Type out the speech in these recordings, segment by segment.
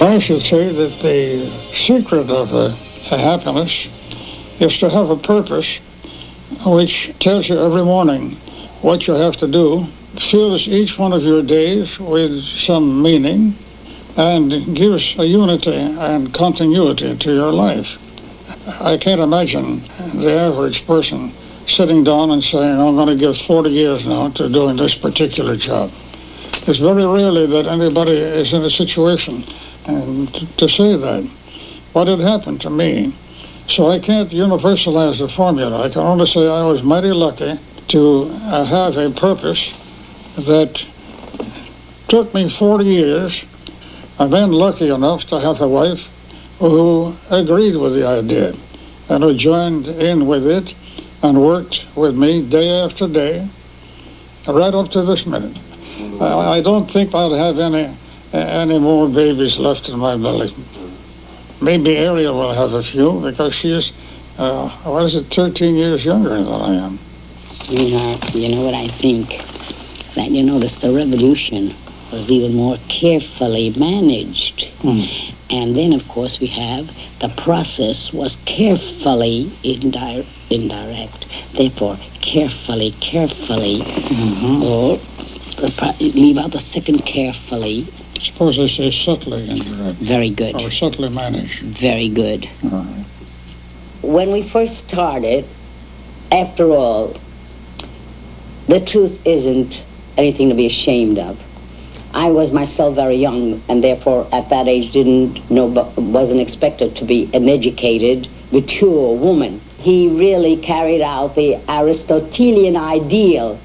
I should say that the secret of happiness is to have a purpose which tells you every morning what you have to do, fills each one of your days with some meaning, and gives a unity and continuity to your life. I can't imagine the average person sitting down and saying, I'm going to give 40 years now to doing this particular job. It's very rarely that anybody is in a situation and to say that. But it happened to me. So I can't universalize the formula. I can only say I was mighty lucky to have a purpose that took me 40 years, and then lucky enough to have a wife who agreed with the idea and who joined in with it and worked with me day after day, right up to this minute. I don't think I'll have any more babies left in my belly. Maybe Ariel will have a few because she is, 13 years younger than I am. Sweetheart, you know what I think? That you notice the revolution was even more carefully managed. And then, of course, we have the process was carefully indirect. Therefore, carefully, or leave out the second carefully. Suppose I say subtly indirect. Very good. Or subtly managed. Very good. Right. When we first started, after all, the truth isn't anything to be ashamed of. I was myself very young, and therefore at that age wasn't expected to be an educated, mature woman. He really carried out the Aristotelian ideal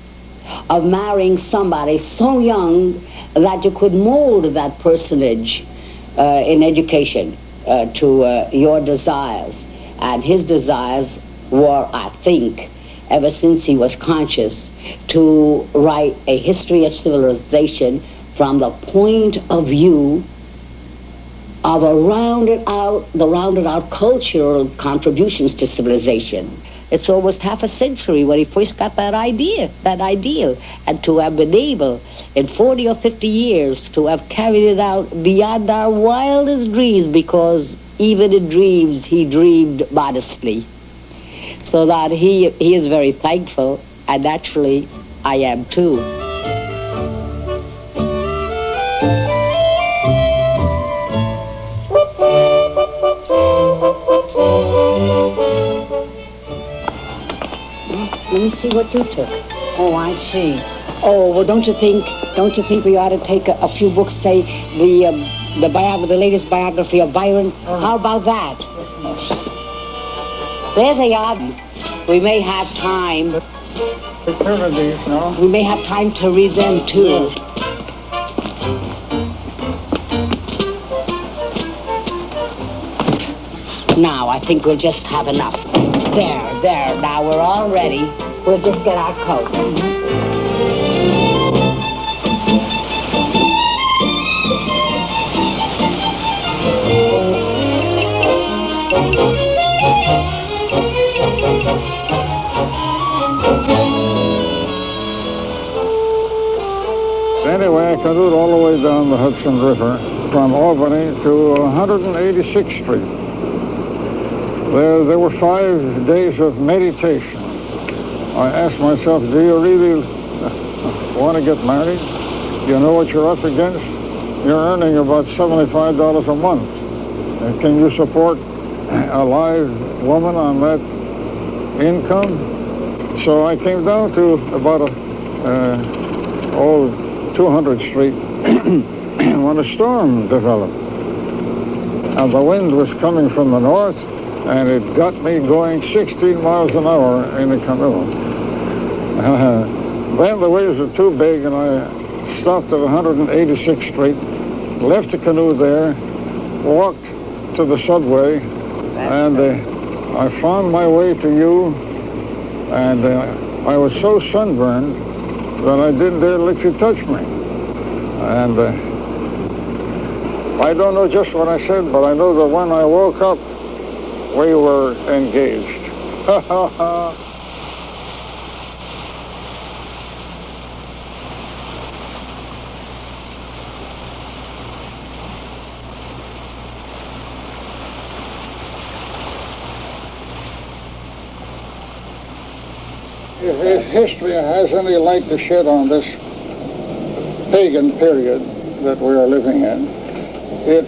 of marrying somebody so young that you could mold that personage in education to your desires. And his desires were, I think, ever since he was conscious, to write a history of civilization from the point of view of the rounded out cultural contributions to civilization. It's almost half a century when he first got that ideal, and to have been able in 40 or 50 years to have carried it out beyond our wildest dreams, because even in dreams he dreamed modestly. So that he is very thankful, and naturally I am too. Let me see what you took. Oh, I see. Oh, well, don't you think we ought to take a few books, say the latest biography of Byron? How about that? There they are. We may have time. We may have time to read them too. Now, I think we'll just have enough. There. Now we're all ready. We'll just get our coats. Anyway, I canoed all the way down the Hudson River from Albany to 186th Street. There were 5 days of meditation. I asked myself, do you really want to get married? You know what you're up against? You're earning about $75 a month. And can you support a live woman on that income? So I came down to about 200th Street when a storm developed. And the wind was coming from the north, and it got me going 16 miles an hour in the canoe. Then the waves were too big, and I stopped at 186th Street, left the canoe there, walked to the subway, and I found my way to you, and I was so sunburned that I didn't dare let you touch me. And I don't know just what I said, but I know that when I woke up, we were engaged. if history has any light to shed on this pagan period that we are living in, it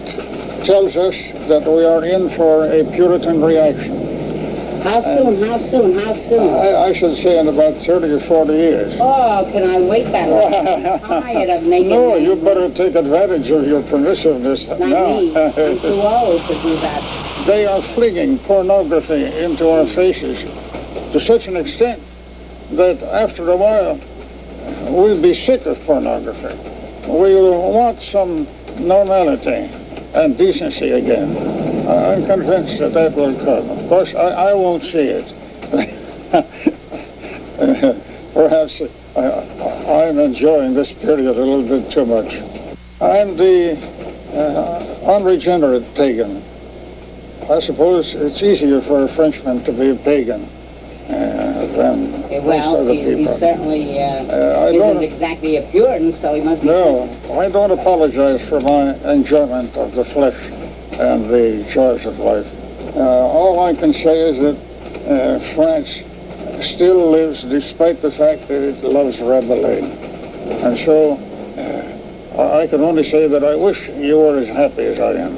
tells us that we are in for a Puritan reaction. How soon? How soon? How soon? I should say in about 30 or 40 years. Oh, can I wait that long? I'm tired of making No, you better take advantage of your permissiveness Not now. me. I'm too old to do that. They are flinging pornography into our faces to such an extent that after a while we'll be sick of pornography. We'll want some normality and decency again. I'm convinced that that will come. Of course, I won't see it. Perhaps I'm enjoying this period a little bit too much. I'm the unregenerate pagan. I suppose it's easier for a Frenchman to be a pagan than most other people. He certainly isn't exactly a Puritan, so he must be No, I don't apologize for my enjoyment of the flesh and the joys of life. All I can say is that France still lives despite the fact that it loves rebeling. And so I can only say that I wish you were as happy as I am.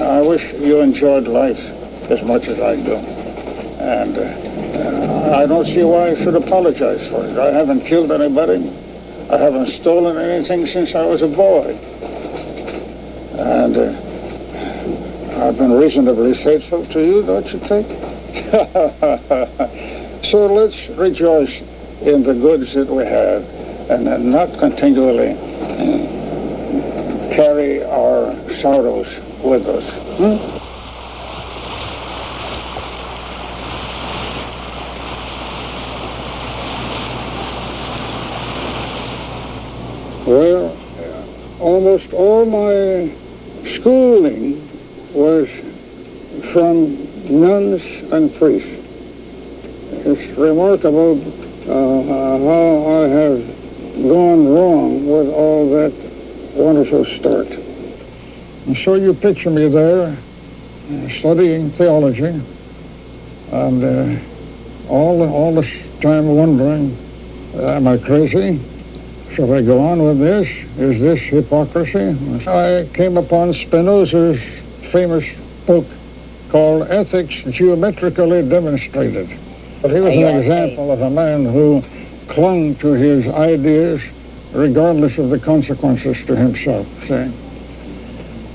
I wish you enjoyed life as much as I do. And I don't see why I should apologize for it. I haven't killed anybody. I haven't stolen anything since I was a boy. And I've been reasonably faithful to you, don't you think? So let's rejoice in the goods that we have and not continually carry our sorrows with us. Well, almost all my schooling was from nuns and priests. It's remarkable how I have gone wrong with all that wonderful start. And so you picture me there studying theology and all this time wondering, am I crazy? Should I go on with this? Is this hypocrisy? I came upon Spinoza's famous book called Ethics Geometrically Demonstrated. But he was an example of a man who clung to his ideas regardless of the consequences to himself, see?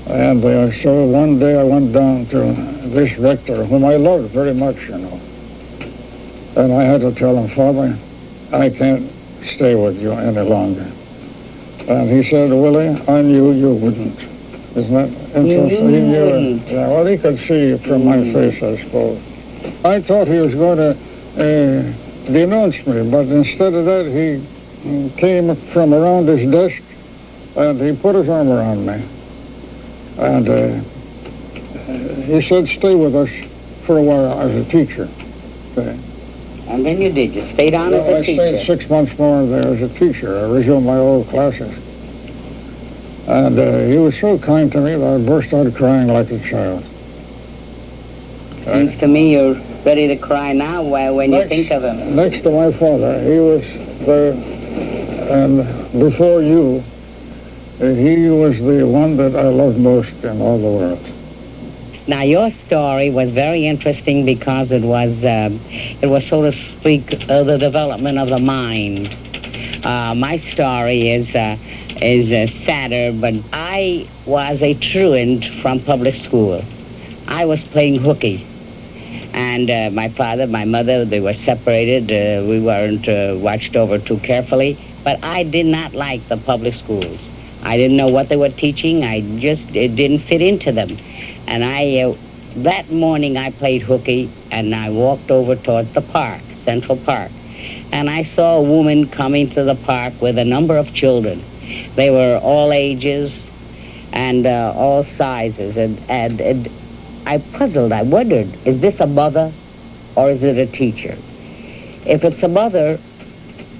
And so one day I went down to this rector, whom I loved very much, you know. And I had to tell him, Father, I can't stay with you any longer. And he said, Willie, I knew you wouldn't. Isn't that interesting? He knew it. Yeah, well, he could see from my face, I suppose. I thought he was going to denounce me, but instead of that, he came from around his desk and he put his arm around me. And he said, stay with us for a while as a teacher. Okay. And then you did. You stayed on as a teacher. I stayed 6 months more there as a teacher. I resumed my old classes. And he was so kind to me that I burst out crying like a child. Seems to me you're ready to cry now when you think of him. Next to my father, he was there, and before you, he was the one that I loved most in all the world. Now, your story was very interesting because it was, so to speak, the development of the mind. My story is sadder, but I was a truant from public school. I was playing hooky. And my father, my mother, they were separated. We weren't watched over too carefully. But I did not like the public schools. I didn't know what they were teaching. It didn't fit into them. And that morning I played hooky, and I walked over towards the park, Central Park. And I saw a woman coming to the park with a number of children. They were all ages and all sizes. And I puzzled. I wondered, is this a mother or is it a teacher? If it's a mother,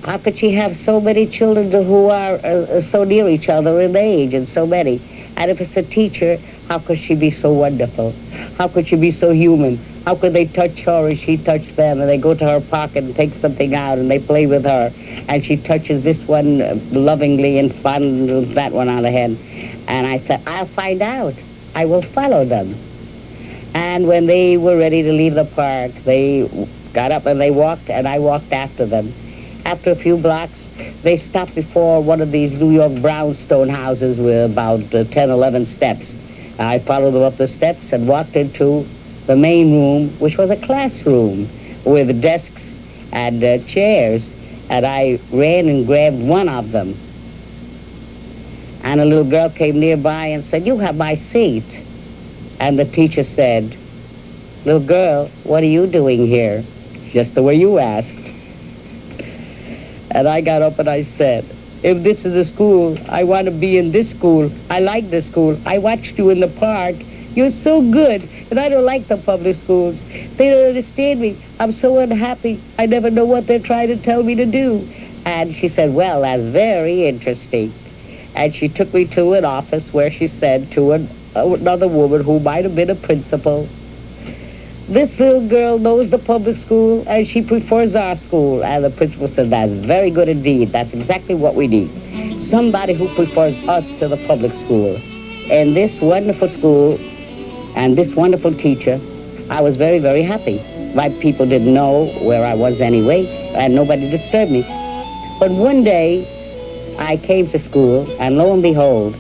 how could she have so many children who are so near each other in age and so many? And if it's a teacher, how could she be so wonderful? How could she be so human? How could they touch her and she touch them, and they go to her pocket and take something out and they play with her, and she touches this one lovingly and fondles that one on the head. And I said, I'll find out. I will follow them. And when they were ready to leave the park, they got up and they walked, and I walked after them. After a few blocks, they stopped before one of these New York brownstone houses with about 10, 11 steps. I followed them up the steps and walked into the main room, which was a classroom with desks and chairs. And I ran and grabbed one of them. And a little girl came nearby and said, "You have my seat." And the teacher said, "Little girl, what are you doing here?" Just the way you asked. And I got up and I said, "If this is a school, I want to be in this school. I like this school. I watched you in the park. You're so good. And I don't like the public schools. They don't understand me. I'm so unhappy. I never know what they're trying to tell me to do." And she said, "Well, that's very interesting." And she took me to an office where she said to another woman who might have been a principal, "This little girl knows the public school and she prefers our school." And the principal said, "That's very good indeed. That's exactly what we need. Somebody who prefers us to the public school." And this wonderful school and this wonderful teacher, I was very, very happy. My people didn't know where I was anyway, and nobody disturbed me. But one day, I came to school, and lo and behold,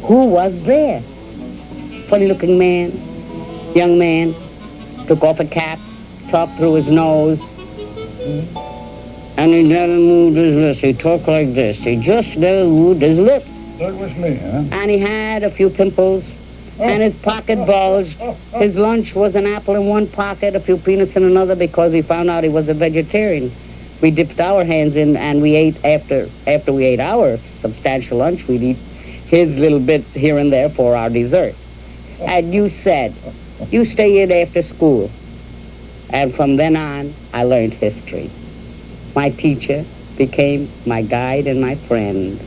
who was there? Funny-looking man, young man, took off a cap, talked through his nose, and he never moved his lips. He talked like this. He just never moved his lips. That was me, huh? And he had a few pimples, and his pocket bulged. His lunch was an apple in one pocket, a few peanuts in another, because we found out he was a vegetarian. We dipped our hands in, and we ate after we ate our substantial lunch, we'd eat his little bits here and there for our dessert. And you said, "You stay in after school." And from then on, I learned history. My teacher became my guide and my friend.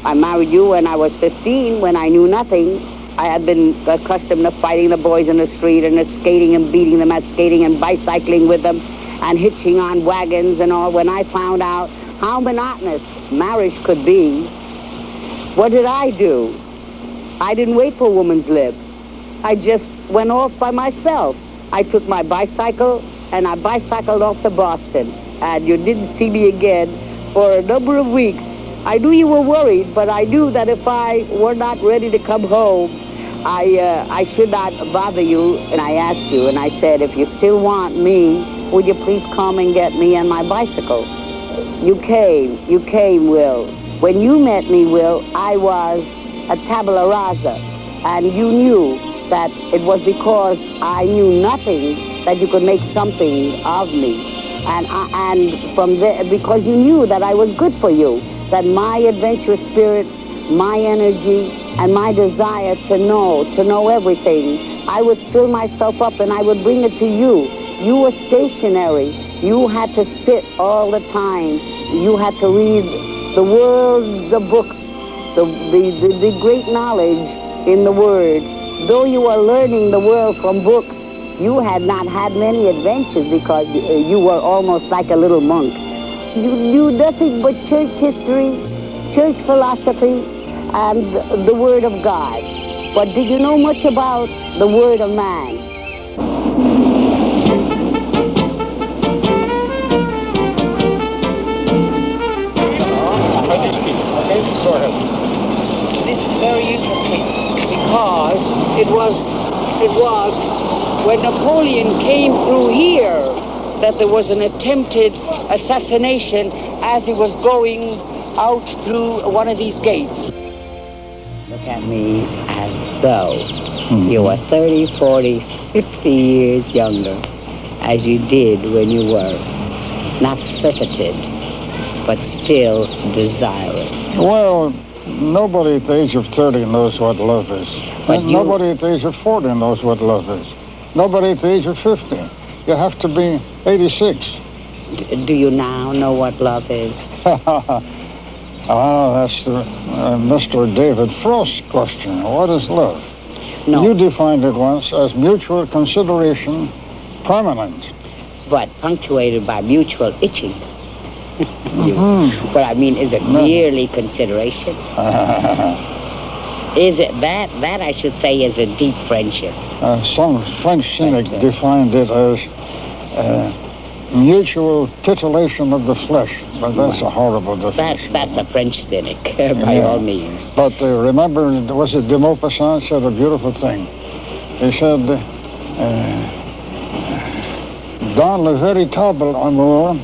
I married you when I was 15, when I knew nothing. I had been accustomed to fighting the boys in the street and skating and beating them at skating and bicycling with them and hitching on wagons and all. When I found out how monotonous marriage could be, what did I do? I didn't wait for a woman's lip. I just went off by myself. I took my bicycle and I bicycled off to Boston. And you didn't see me again for a number of weeks. I knew you were worried, but I knew that if I were not ready to come home, I should not bother you. And I asked you, and I said, "If you still want me, would you please come and get me on my bicycle?" You came, Will. When you met me, Will, I was a tabula rasa, and you knew that it was because I knew nothing that you could make something of me. And from there, because you knew that I was good for you, that my adventurous spirit, my energy, and my desire to know everything, I would fill myself up and I would bring it to you. You were stationary. You had to sit all the time. You had to read the worlds of books, the great knowledge in the Word. Though you were learning the world from books, you had not had many adventures because you were almost like a little monk. You knew nothing but church history, church philosophy, and the Word of God. But did you know much about the Word of man? This is very interesting because it was when Napoleon came through here that there was an attempted assassination as he was going out through one of these gates. Look at me as though you were 30, 40, 50 years younger, as you did when you were not surfeited, but still desirous. Well, nobody at the age of 30 knows what love is. And nobody at the age of 40 knows what love is. Nobody at the age of 50. You have to be 86. Do you now know what love is? Ah, that's the Mr. David Frost question. What is love? No. You defined it once as mutual consideration, permanent. But punctuated by mutual itching. Mm-hmm. But I mean, is it merely consideration? Is it that? That I should say is a deep friendship. Some French cynic defined it as mutual titillation of the flesh, but that's a horrible definition. That's a French cynic, by all means. But remember, was it de Maupassant said a beautiful thing. He said, dans le véritable amour,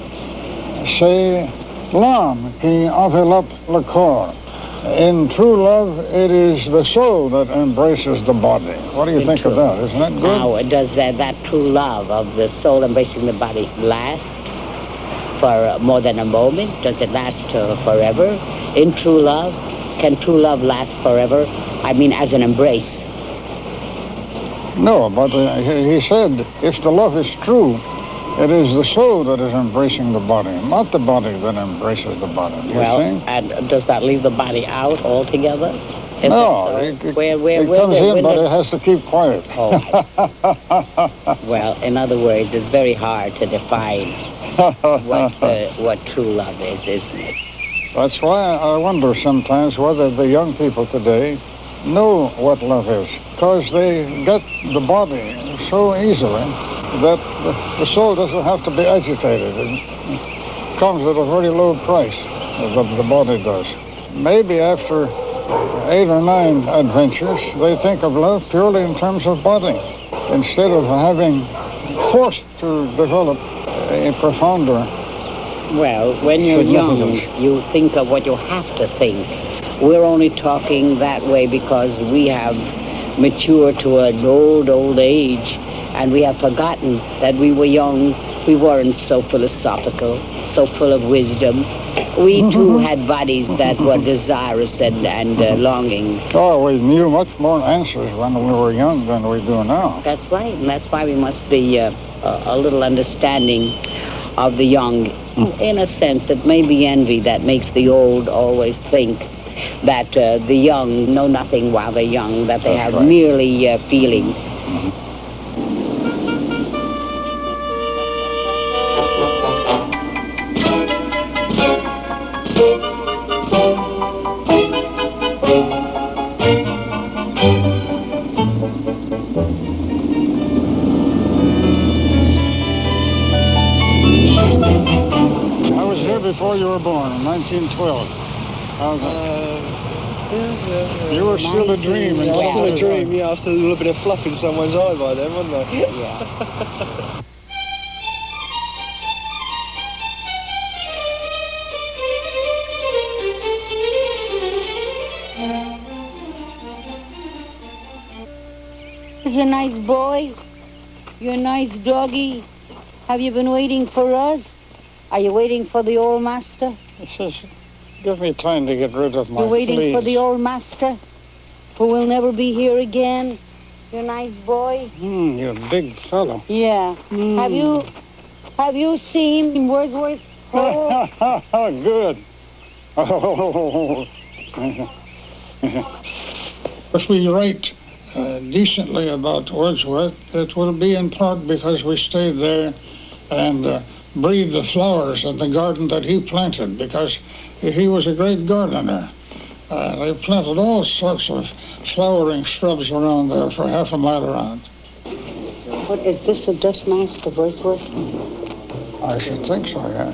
c'est l'âme qui enveloppe le corps. In true love, it is the soul that embraces the body. What do you think of that? Isn't that good? Now, does that true love of the soul embracing the body last for more than a moment? Does it last forever? In true love? Can true love last forever? I mean, as an embrace. No, but he said, if the love is true, it is the soul that is embracing the body, not the body that embraces the body. Do you think? And does that leave the body out altogether? No, it comes in, but it has to keep quiet. Oh. Well, in other words, it's very hard to define what true love is, isn't it? That's why I wonder sometimes whether the young people today know what love is, because they get the body so easily that the soul doesn't have to be agitated. It comes at a very low price, the body does. Maybe after 8 or 9 adventures, they think of love purely in terms of body, instead of having forced to develop a profounder. Well, when you're young, you think of what you have to think. We're only talking that way because we have matured to an old age, and we have forgotten that we were young. We weren't so philosophical, so full of wisdom. We too had bodies that were desirous and longing. Oh, we knew much more answers when we were young than we do now. That's right, and that's why we must be a little understanding of the young. In a sense, it may be envy that makes the old always think that the young know nothing while they're young, that they have merely feeling. I was here before you were born, in 1912. You were still a dream. I was still a dream, I was still a little bit of fluff in someone's eye by then, wasn't I? Yeah. You're a nice boy. You're a nice doggy. Have you been waiting for us? Are you waiting for the old master? He says, give me time to get rid of my You're waiting fleas. for the old master, who will never be here again. You're a nice boy. You're a big fellow. Yeah. Have you seen Wordsworth? Oh. Good. If we write decently about Wordsworth, it will be in part because we stayed there and breathed the flowers in the garden that he planted, because he was a great gardener. They planted all sorts of flowering shrubs around there for half a mile around. What, is this a dust mask of Wordsworth? I should think so, yeah.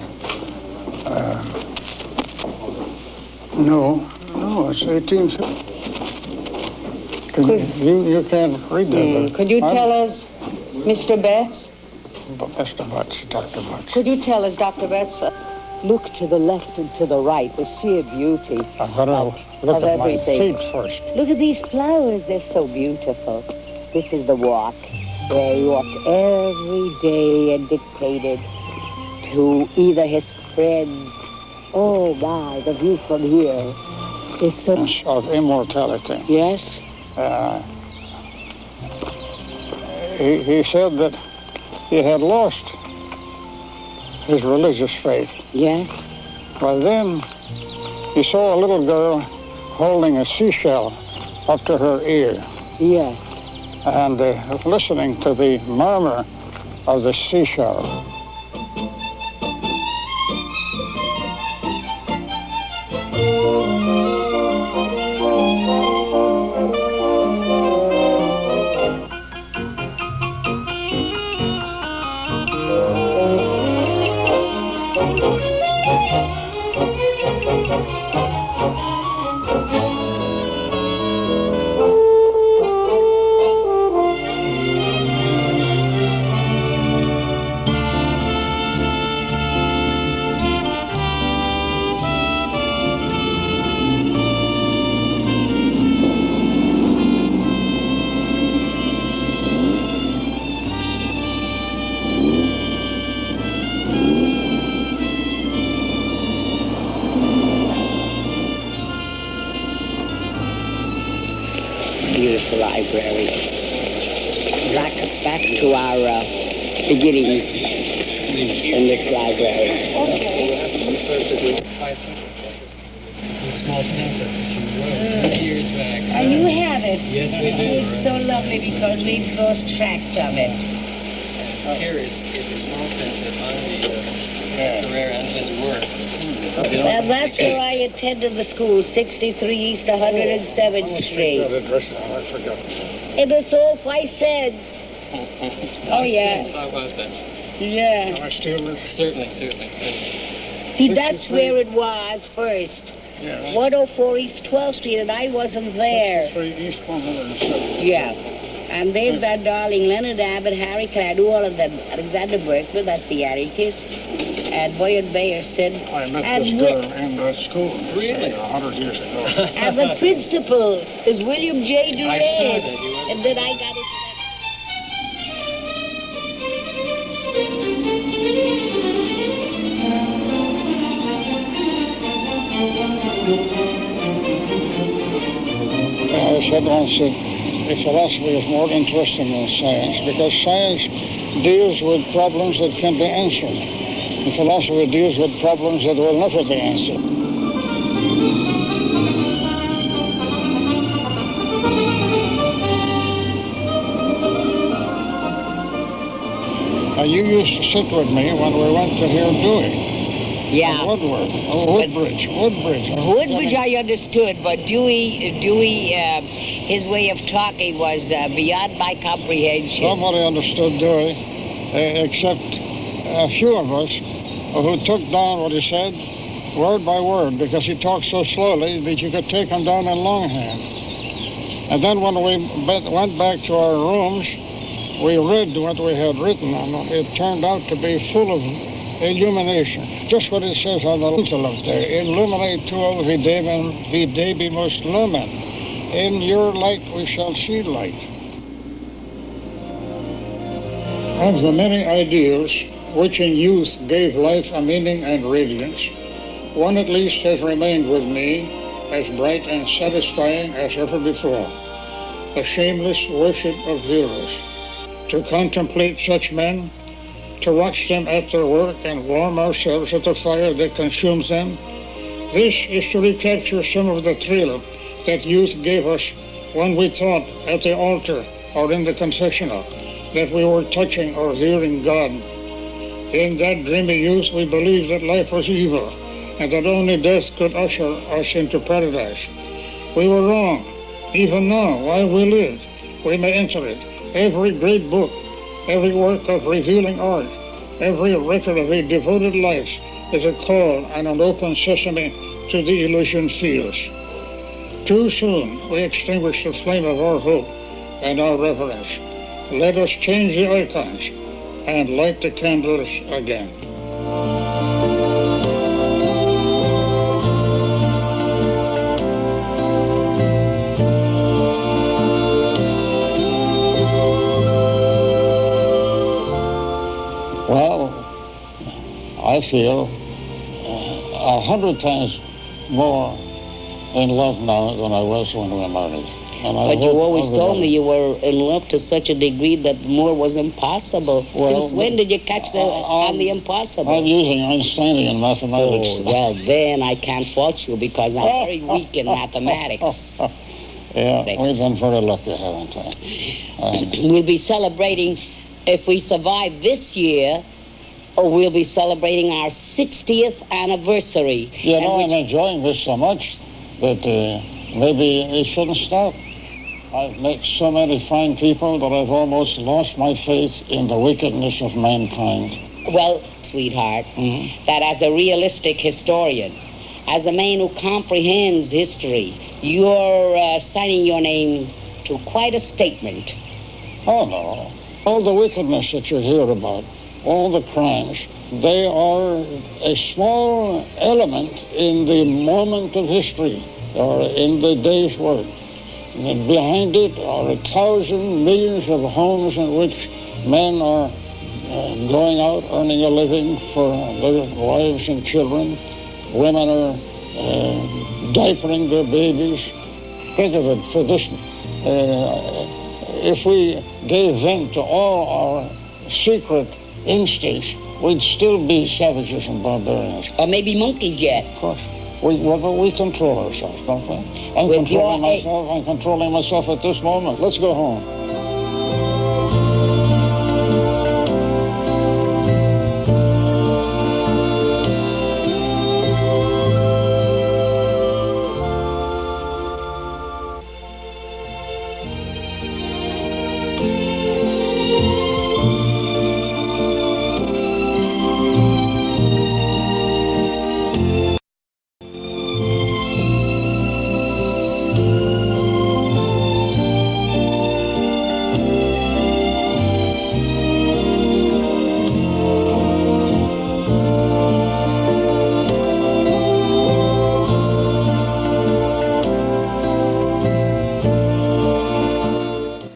No, it's 1850. You can't read that. Could you tell us, Mr. Betts? Mr. Butts, Dr. Butts. Could you tell us, Dr. Betts, look to the left and to the right, the sheer beauty I've got to look at everything. my feet first. Look at these flowers, they're so beautiful. This is the walk, where he walked every day and dictated to either his friends. Oh my, the view from here is such... Of immortality. Yes? He said that he had lost his religious faith. Yes? But then he saw a little girl holding a seashell up to her ear. Yes. And listening to the murmur of the seashell. Beautiful library. Back to our beginnings in this library. Small pamphlet that you wrote many years back. And you have it. Yes, we do. It's so lovely because we've lost track of it. Here is a small pamphlet on the career and his work. Well, that's where I attended the school, 63 East 107th Street. I forgot. It was all 5 cents. Oh, yeah. How about that? Yeah. I still live. Certainly. See, that's where it was first. Yeah. 104 East 12th Street, and I wasn't there. 63 East 107. Yeah. And there's that darling Leonard Abbott, Harry Cladu, all of them. Alexander Berkman, that's the anarchist. And Boyd Bayerson. I met and this girl in that school. Really? 100 years ago. And the principal is William J. Durant. I saw that. You were... And then I got into I said once that philosophy is more interesting than science because science deals with problems that can be answered. And philosophy deals with problems that will never be answered. You used to sit with me when we went to hear Dewey. Yeah. Woodbridge. Woodbridge I understood, but Dewey, his way of talking was beyond my comprehension. Nobody understood Dewey, except a few of us who took down what he said word by word, because he talked so slowly that you could take him down in longhand. And then when we went back to our rooms, we read what we had written, and it turned out to be full of illumination. Just what it says on the intellect there. Illuminate tuo videbimus lumen. In your light we shall see light. Of the many ideals which in youth gave life a meaning and radiance, one at least has remained with me as bright and satisfying as ever before. The shameless worship of heroes. To contemplate such men, to watch them at their work and warm ourselves at the fire that consumes them. This is to recapture some of the thrill that youth gave us when we thought at the altar or in the confessional that we were touching or hearing God. In that dreamy youth we believed that life was evil and that only death could usher us into paradise. We were wrong. Even now, while we live, we may enter it. Every great book, every work of revealing art, every record of a devoted life is a call and an open sesame to the Elysian fields. Too soon we extinguish the flame of our hope and our reverence. Let us change the icons and light the candles again. Well, I feel 100 times more in love now than I was when we were married. But you always told me you were in love to such a degree that more was impossible. Well, Since when did you catch on the impossible? I'm using Einsteinian mathematics. Oh, well, then I can't fault you because I'm very weak in mathematics. Yeah, Thanks. we've been very lucky, haven't we? We'll be celebrating, if we survive this year, or we'll be celebrating our 60th anniversary. You know, I'm enjoying this so much that maybe it shouldn't stop. I've met so many fine people that I've almost lost my faith in the wickedness of mankind. Well, sweetheart, that as a realistic historian, as a man who comprehends history, you're signing your name to quite a statement. Oh, no. All the wickedness that you hear about, all the crimes, they are a small element in the moment of history or in the day's work. And behind it are 1,000 millions of homes in which men are going out, earning a living for their wives and children. Women are diapering their babies. Think of it, for this, if we gave vent to all our secret instincts, we'd still be savages and barbarians. Or maybe monkeys yet. Of course. We control ourselves, don't we? I'm controlling myself at this moment. Let's go home.